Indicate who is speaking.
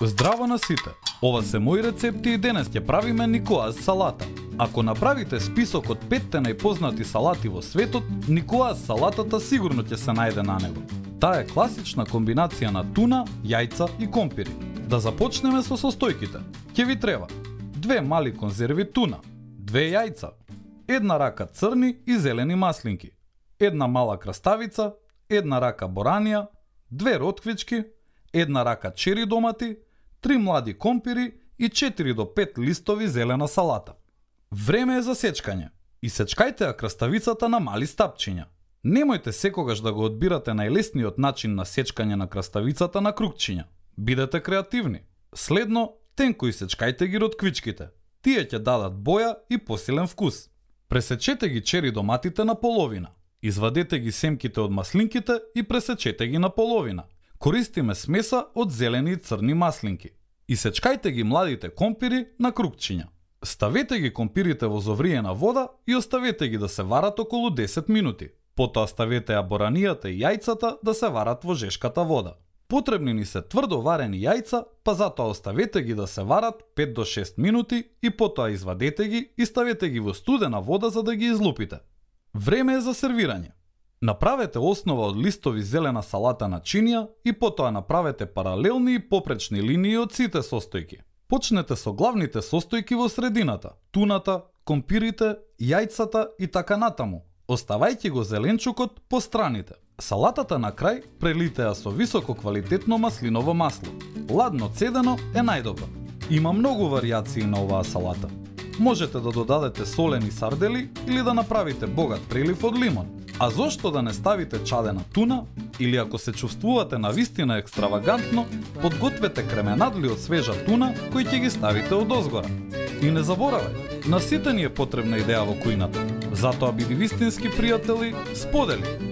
Speaker 1: Здраво на сите! Ова се мои рецепти и денес ќе правиме никоаз салата. Ако направите список од 5 најпознати салати во светот, никоаз салатата сигурно ќе се најде на него. Таа е класична комбинација на туна, јајца и компири. Да започнеме со состојките. Ќе ви треба 2 мали конзерви туна, 2 јајца, 1 рака црни и зелени маслинки, 1 мала краставица, 1 рака боранија, 2 ротквички, 1 рака чери домати, 3 млади компири и 4 до 5 листови зелена салата. Време е за сечкање. Исечкајте ја краставицата на мали стапчиња. Немојте секогаш да го одбирате најлесниот начин на сечкање на краставицата на кругчиња. Бидете креативни. Следно, тенко исечкајте ги ротквичките. Тие ќе дадат боја и посилен вкус. Пресечете ги чери доматите на половина. Извадете ги семките од маслинките и пресечете ги на половина. Користиме смеса од зелени и црни маслинки. Исечкајте ги младите компири на кругчиња. Ставете ги компирите во зовриена вода и оставете ги да се варат околу 10 минути. Потоа ставете ја боранијата и јајцата да се варат во жешката вода. Потребни ни се тврдо варени јајца, па затоа оставете ги да се варат 5 до 6 минути и потоа извадете ги и ставете ги во студена вода за да ги излупите. Време е за сервирање. Направете основа од листови зелена салата на чинија и потоа направете паралелни и попречни линии од сите состојки. Почнете со главните состојки во средината, туната, компирите, јајцата и така натаму, оставајќи го зеленчукот по страните. Салатата на крај прелите ја со високо квалитетно маслиново масло. Ладно цедено е најдобро. Има многу варијации на оваа салата. Можете да додадете солени сардели или да направите богат прелив од лимон. А зошто да не ставите чадена туна? Или ако се чувствувате навистина екстравагантно, подгответе кременадли од свежа туна кои ќе ги ставите одозгора. И не заборавај, на сите ни е потребна идеја во кујната. Затоа биди вистински пријатели, сподели.